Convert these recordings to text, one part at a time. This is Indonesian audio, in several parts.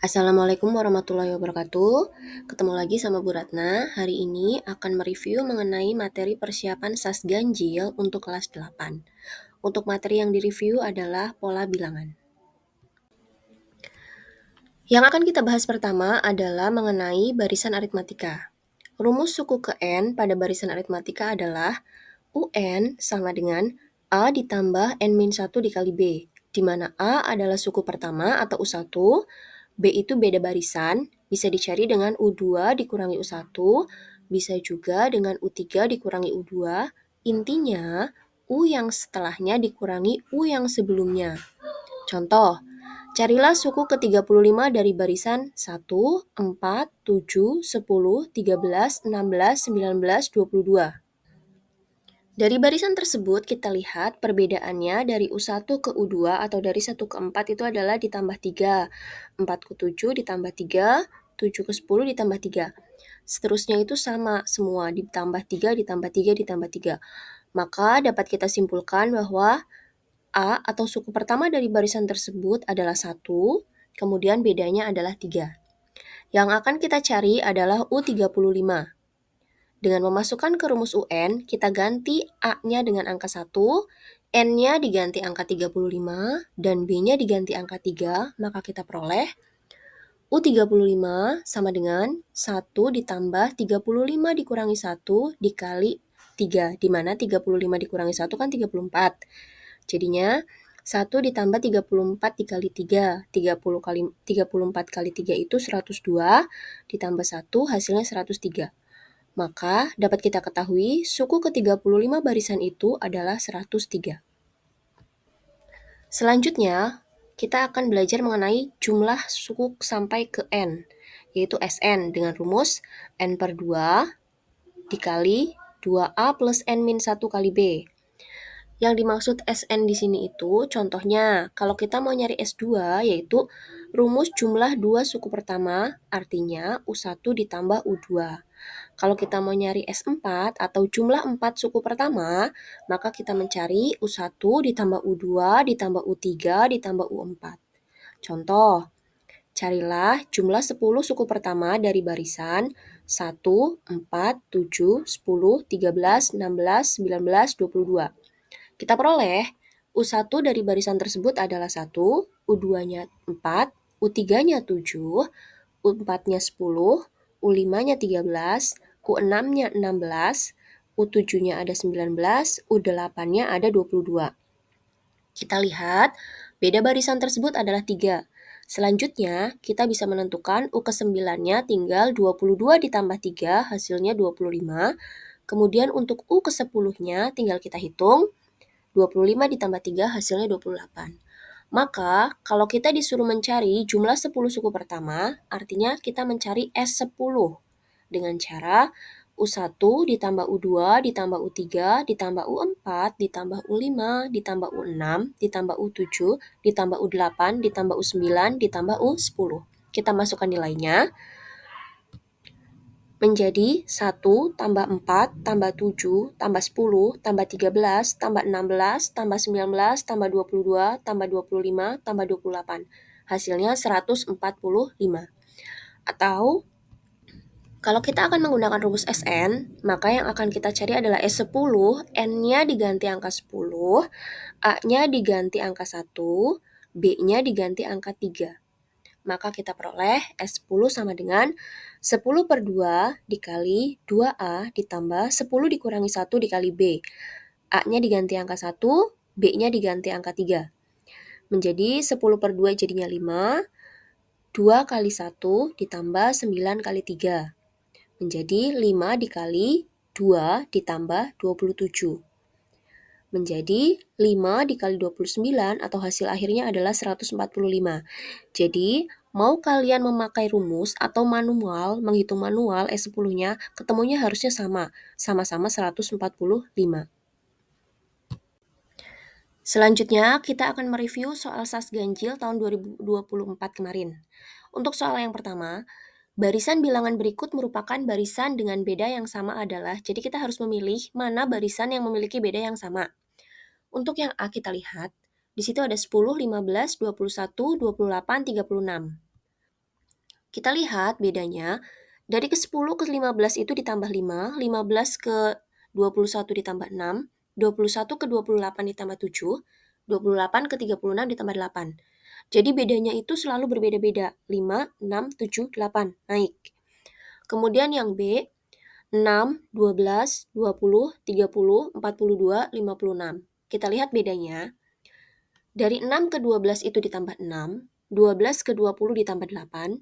Assalamualaikum warahmatullahi wabarakatuh. Ketemu lagi sama Bu Ratna. Hari ini akan mereview mengenai materi persiapan SAS Ganjil untuk kelas 8. Untuk materi yang direview adalah pola bilangan. Yang akan kita bahas pertama adalah mengenai barisan aritmatika. Rumus suku ke N pada barisan aritmatika adalah UN sama dengan A ditambah N-1 dikali B, di mana A adalah suku pertama atau U1, B itu beda barisan, bisa dicari dengan U2 dikurangi U1, bisa juga dengan U3 dikurangi U2, intinya U yang setelahnya dikurangi U yang sebelumnya. Contoh, carilah suku ke-35 dari barisan 1, 4, 7, 10, 13, 16, 19, 22. Dari barisan tersebut kita lihat perbedaannya dari U1 ke U2 atau dari 1 ke 4 itu adalah ditambah 3. 4 ke 7 ditambah 3, 7 ke 10 ditambah 3. Seterusnya itu sama semua, ditambah 3, ditambah 3, ditambah 3. Maka dapat kita simpulkan bahwa A atau suku pertama dari barisan tersebut adalah 1, kemudian bedanya adalah 3. Yang akan kita cari adalah U35. Dengan memasukkan ke rumus UN, kita ganti A-nya dengan angka 1, N-nya diganti angka 35, dan B-nya diganti angka 3, maka kita peroleh U35 sama dengan 1 ditambah 35 dikurangi 1 dikali 3, di mana 35 dikurangi 1 kan 34. Jadinya 1 ditambah 34 dikali 3, 34 kali 3 itu 102, ditambah 1 hasilnya 103. Maka dapat kita ketahui suku ke-35 barisan itu adalah 103. Selanjutnya, kita akan belajar mengenai jumlah suku sampai ke N, yaitu Sn dengan rumus N per 2 dikali 2A plus N-1 kali B. Yang dimaksud Sn di sini itu contohnya kalau kita mau nyari S2 yaitu rumus jumlah 2 suku pertama artinya U1 ditambah U2. Kalau kita mau nyari S4 atau jumlah 4 suku pertama, maka kita mencari U1 ditambah U2 ditambah U3 ditambah U4. Contoh, carilah jumlah 10 suku pertama dari barisan 1, 4, 7, 10, 13, 16, 19, 22. Kita peroleh U1 dari barisan tersebut adalah 1, U2-nya 4, U3-nya 7, U4-nya 10, U5-nya 13, U6-nya 16, U7-nya ada 19, U8-nya ada 22. Kita lihat, beda barisan tersebut adalah 3. Selanjutnya, kita bisa menentukan U ke-9-nya tinggal 22 ditambah 3, hasilnya 25. Kemudian untuk U ke-10-nya tinggal kita hitung, 25 ditambah 3 hasilnya 28. Maka, kalau kita disuruh mencari jumlah 10 suku pertama, artinya kita mencari S10 dengan cara U1 ditambah U2 ditambah U3 ditambah U4 ditambah U5 ditambah U6 ditambah U7 ditambah U8 ditambah U9 ditambah U10. Kita masukkan nilainya menjadi 1 tambah 4 tambah 7 tambah 10 tambah 13 tambah 16 tambah 19 tambah 22 tambah 25 tambah 28. Hasilnya 145. Atau kalau kita akan menggunakan rumus Sn, maka yang akan kita cari adalah S10, N-nya diganti angka 10, A-nya diganti angka 1, B-nya diganti angka 3. Maka kita peroleh S10 sama dengan 10 per 2 dikali 2A ditambah 10 dikurangi 1 dikali B. A-nya diganti angka 1, B-nya diganti angka 3. Menjadi 10 per 2 jadinya 5, 2 kali 1 ditambah 9 kali 3. Menjadi 5 dikali 2 ditambah 27. Menjadi 5 dikali 29 atau hasil akhirnya adalah 145. Jadi, mau kalian memakai rumus atau manual, menghitung manual S10-nya, ketemunya harusnya sama-sama 145. Selanjutnya, kita akan mereview soal SAS ganjil tahun 2024 kemarin. Untuk soal yang pertama, barisan bilangan berikut merupakan barisan dengan beda yang sama adalah, jadi kita harus memilih mana barisan yang memiliki beda yang sama. Untuk yang A kita lihat, di situ ada 10, 15, 21, 28, 36. Kita lihat bedanya, dari ke 10 ke 15 itu ditambah 5, 15 ke 21 ditambah 6, 21 ke 28 ditambah 7, 28 ke 36 ditambah 8. Jadi bedanya itu selalu berbeda-beda, 5, 6, 7, 8, naik. Kemudian yang B, 6, 12, 20, 30, 42, 56. Kita lihat bedanya, dari 6 ke 12 itu ditambah 6, 12 ke 20 ditambah 8,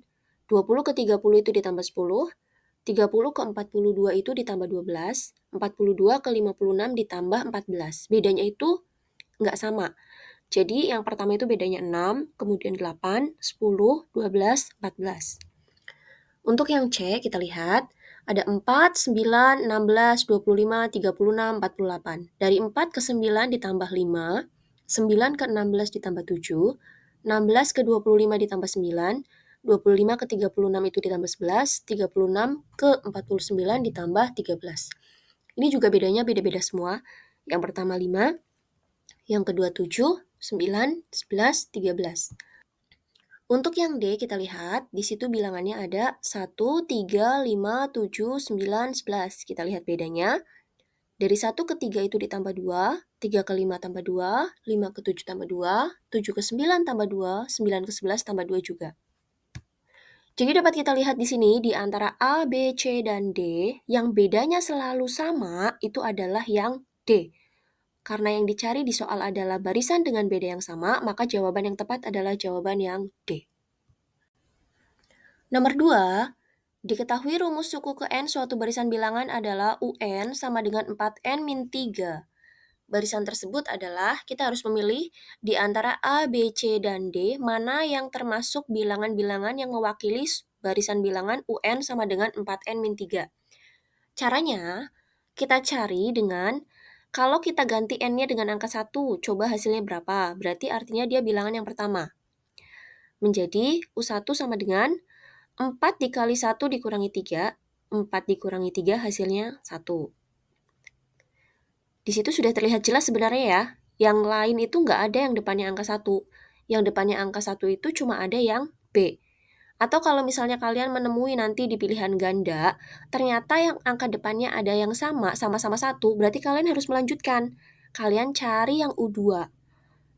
20 ke 30 itu ditambah 10, 30 ke 42 itu ditambah 12, 42 ke 56 ditambah 14. Bedanya itu nggak sama. Jadi yang pertama itu bedanya 6, kemudian 8, 10, 12, 14. Untuk yang C kita lihat ada 4, 9, 16, 25, 36, 48. Dari 4 ke 9 ditambah 5, 9 ke 16 ditambah 7, 16 ke 25 ditambah 9, 25 ke 36 itu ditambah 11, 36 ke 49 ditambah 13. Ini juga bedanya beda-beda semua. Yang pertama 5, yang kedua 7, 9, 11, 13. Untuk yang D kita lihat, di situ bilangannya ada 1, 3, 5, 7, 9, 11. Kita lihat bedanya. Dari 1 ke 3 itu ditambah 2, 3 ke 5 tambah 2, 5 ke 7 tambah 2, 7 ke 9 tambah 2, 9 ke 11 tambah 2 juga. Jadi dapat kita lihat di sini di antara A, B, C, dan D, yang bedanya selalu sama itu adalah yang D. Karena yang dicari di soal adalah barisan dengan beda yang sama, maka jawaban yang tepat adalah jawaban yang D. Nomor 2, diketahui rumus suku ke N suatu barisan bilangan adalah UN sama dengan 4N min 3. Barisan tersebut adalah kita harus memilih di antara A, B, C, dan D mana yang termasuk bilangan-bilangan yang mewakili barisan bilangan UN sama dengan 4N min 3. Caranya, kita cari dengan kalau kita ganti N-nya dengan angka 1, coba hasilnya berapa? Berarti artinya dia bilangan yang pertama. Menjadi U1 sama dengan 4 dikali 1 dikurangi 3, 4 dikurangi 3 hasilnya 1. Di situ sudah terlihat jelas sebenarnya ya, yang lain itu nggak ada yang depannya angka 1. Yang depannya angka 1 itu cuma ada yang B. Atau kalau misalnya kalian menemui nanti di pilihan ganda, ternyata yang angka depannya ada yang sama-sama 1, berarti kalian harus melanjutkan. Kalian cari yang U2,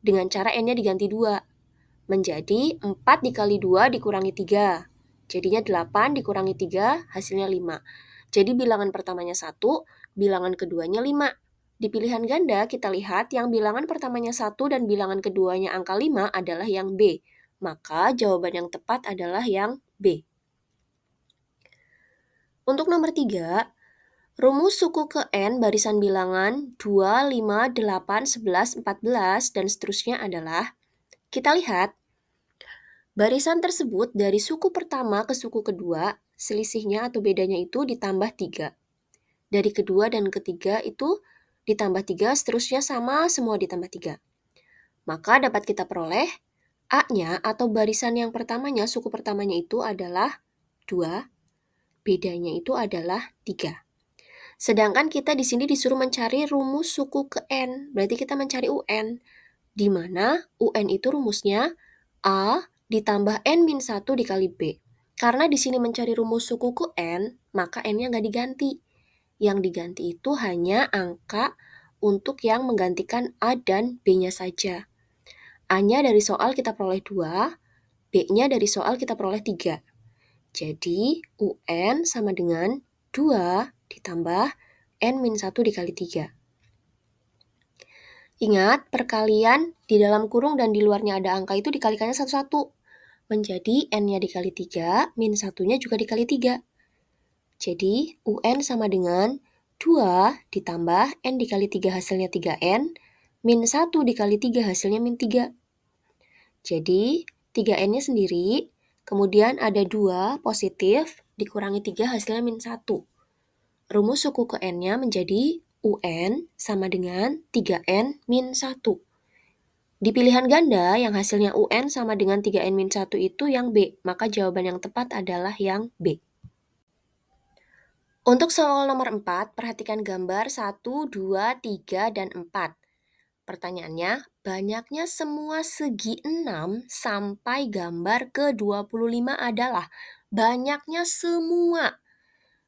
dengan cara N-nya diganti 2. Menjadi 4 dikali 2 dikurangi 3. Jadinya 8 dikurangi 3, hasilnya 5. Jadi bilangan pertamanya 1, bilangan keduanya 5. Di pilihan ganda kita lihat yang bilangan pertamanya 1 dan bilangan keduanya angka 5 adalah yang B. Maka jawaban yang tepat adalah yang B. Untuk nomor 3, rumus suku ke N barisan bilangan 2, 5, 8, 11, 14, dan seterusnya adalah, kita lihat, barisan tersebut dari suku pertama ke suku kedua, selisihnya atau bedanya itu ditambah 3. Dari kedua dan ketiga itu ditambah 3, seterusnya sama semua ditambah 3. Maka dapat kita peroleh A-nya atau barisan yang pertamanya, suku pertamanya itu adalah 2, bedanya itu adalah 3. Sedangkan kita di sini disuruh mencari rumus suku ke N, berarti kita mencari UN, di mana UN itu rumusnya A ditambah N-1 dikali B. Karena di sini mencari rumus suku ke N, maka N-nya nggak diganti. Yang diganti itu hanya angka untuk yang menggantikan A dan B-nya saja. A-nya dari soal kita peroleh 2, B-nya dari soal kita peroleh 3. Jadi UN sama dengan 2 ditambah N-1 dikali 3. Ingat, perkalian di dalam kurung dan di luarnya ada angka itu dikalikannya satu-satu. Menjadi N-nya dikali 3, min 1-nya juga dikali 3. Jadi UN sama dengan 2 ditambah N dikali 3 hasilnya 3N, min 1 dikali 3 hasilnya min 3. Jadi 3N-nya sendiri, kemudian ada 2 positif, dikurangi 3 hasilnya min 1. Rumus suku ke N-nya menjadi UN sama dengan 3N min 1. Di pilihan ganda yang hasilnya UN sama dengan 3N min 1 itu yang B, maka jawaban yang tepat adalah yang B. Untuk soal nomor 4, perhatikan gambar 1, 2, 3, dan 4. Pertanyaannya, Banyaknya semua segi 6 sampai gambar ke-25 adalah banyaknya semua.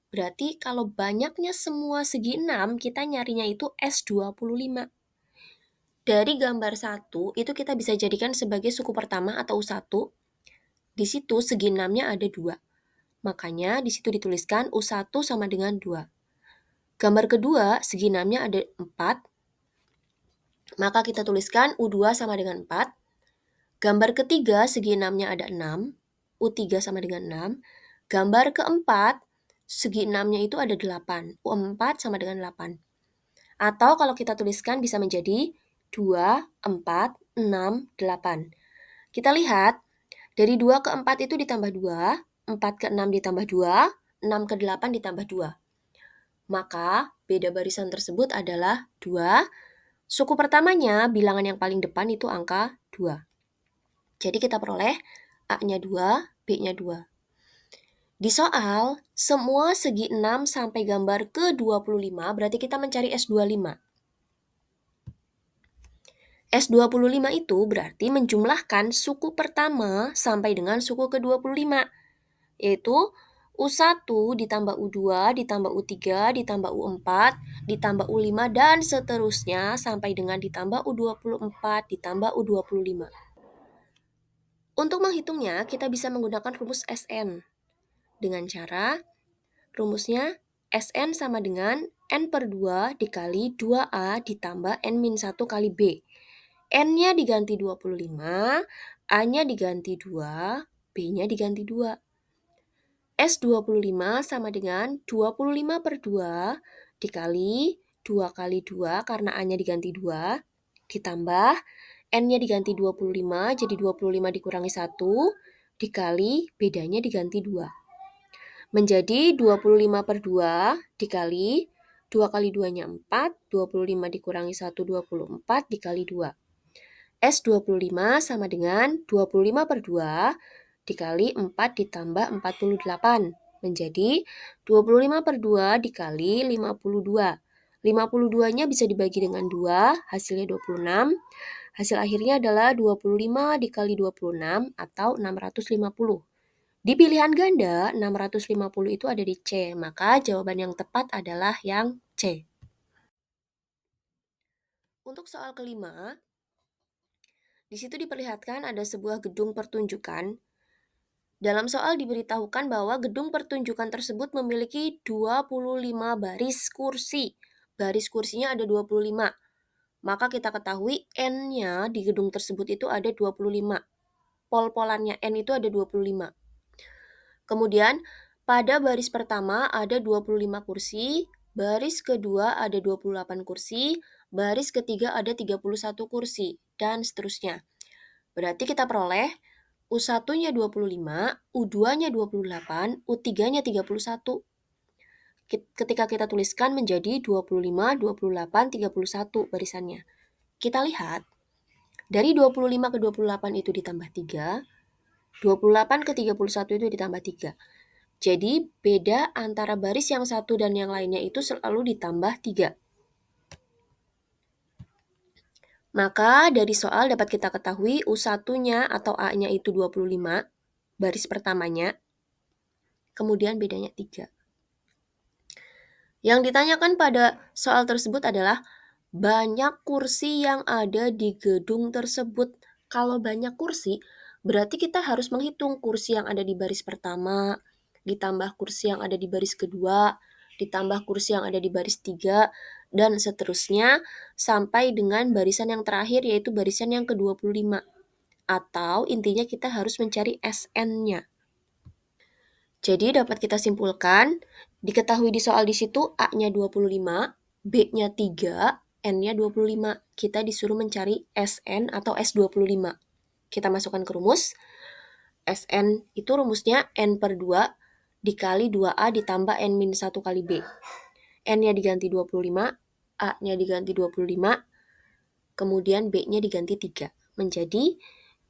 Berarti kalau banyaknya semua segi 6, kita nyarinya itu S25. Dari gambar 1, itu kita bisa jadikan sebagai suku pertama atau U1. Di situ segi 6-nya ada 2. Makanya di situ dituliskan U1 sama dengan 2. Gambar kedua, segi 6-nya ada 4. Maka kita tuliskan U2 sama dengan 4. Gambar ketiga, segi 6-nya ada 6. U3 sama dengan 6. Gambar keempat, segi 6-nya itu ada 8. U4 sama dengan 8. Atau kalau kita tuliskan bisa menjadi 2, 4, 6, 8. Kita lihat, dari 2 ke 4 itu ditambah 2, 4 ke 6 ditambah 2, 6 ke 8 ditambah 2. Maka beda barisan tersebut adalah 2. Suku pertamanya, bilangan yang paling depan itu angka 2. Jadi kita peroleh A-nya 2, B-nya 2. Di soal, semua segi 6 sampai gambar ke-25 berarti kita mencari S25. S25 itu berarti menjumlahkan suku pertama sampai dengan suku ke-25, yaitu U1 ditambah U2 ditambah U3 ditambah U4 ditambah U5 dan seterusnya sampai dengan ditambah U24 ditambah U25. Untuk menghitungnya, kita bisa menggunakan rumus SN. Dengan cara, rumusnya SN sama dengan N per 2 dikali 2A ditambah N-1 kali B. N-nya diganti 25, A-nya diganti 2, B-nya diganti 2. S25 sama dengan 25 per 2 dikali 2 kali 2 karena A-nya diganti 2, ditambah N-nya diganti 25, jadi 25 dikurangi 1, dikali bedanya diganti 2. Menjadi 25 per 2 dikali 2 kali 2-nya 4, 25 dikurangi 1, 24 dikali 2. S25 sama dengan 25 per 2 dikali 4 ditambah 48. Menjadi 25 per 2 dikali 52. 52-nya bisa dibagi dengan 2, hasilnya 26. Hasil akhirnya adalah 25 dikali 26 atau 650. Di pilihan ganda, 650 itu ada di C, maka jawaban yang tepat adalah yang C. Untuk soal kelima, di situ diperlihatkan ada sebuah gedung pertunjukan. Dalam soal diberitahukan bahwa gedung pertunjukan tersebut memiliki 25 baris kursi. Baris kursinya ada 25. Maka kita ketahui N-nya di gedung tersebut itu ada 25. Pol-polannya N itu ada 25. Kemudian pada baris pertama ada 25 kursi, baris kedua ada 28 kursi, baris ketiga ada 31 kursi, dan seterusnya. Berarti kita peroleh U1-nya 25, U2-nya 28, U3-nya 31. Ketika kita tuliskan menjadi 25, 28, 31 barisannya. Kita lihat, dari 25 ke 28 itu ditambah 3, 28 ke 31 itu ditambah 3. Jadi beda antara baris yang satu dan yang lainnya itu selalu ditambah 3. Maka dari soal dapat kita ketahui U1-nya atau A-nya itu 25, baris pertamanya, kemudian bedanya 3. Yang ditanyakan pada soal tersebut adalah banyak kursi yang ada di gedung tersebut. Kalau banyak kursi, berarti kita harus menghitung kursi yang ada di baris pertama, ditambah kursi yang ada di baris kedua, ditambah kursi yang ada di baris 3, dan seterusnya sampai dengan barisan yang terakhir yaitu barisan yang ke-25. Atau intinya kita harus mencari SN-nya. Jadi dapat kita simpulkan, diketahui di soal di situ A-nya 25, B-nya 3, N-nya 25. Kita disuruh mencari SN atau S25. Kita masukkan ke rumus. SN itu rumusnya N per 2 dikali 2A ditambah N-1 kali B. N-nya diganti 25, A-nya diganti 25, kemudian B-nya diganti 3. Menjadi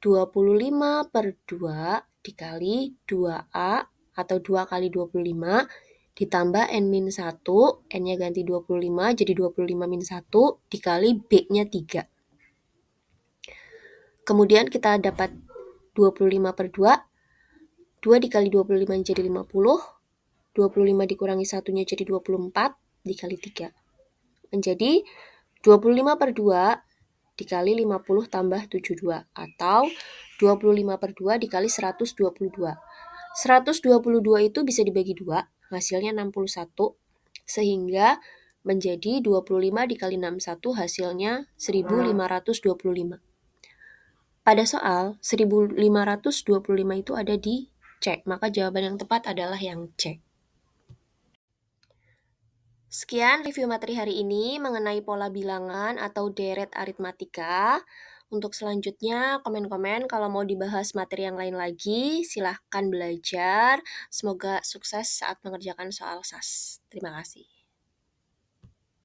25 per 2 dikali 2A atau 2 kali 25 ditambah N-1, N-nya ganti 25 jadi 25 min 1 dikali B-nya 3. Kemudian kita dapat 25/2, 2 dikali 25 jadi 50, 25 dikurangi 1-nya jadi 24, dikali 3. Menjadi 25/2 dikali 50 tambah 72, atau 25/2 dikali 122. 122 itu bisa dibagi 2, hasilnya 61, sehingga menjadi 25 dikali 61 hasilnya 1525. Pada soal, 1525 itu ada di C, maka jawaban yang tepat adalah yang C. Sekian review materi hari ini mengenai pola bilangan atau deret aritmatika. Untuk selanjutnya, komen-komen kalau mau dibahas materi yang lain lagi, silahkan belajar. Semoga sukses saat mengerjakan soal SAS. Terima kasih.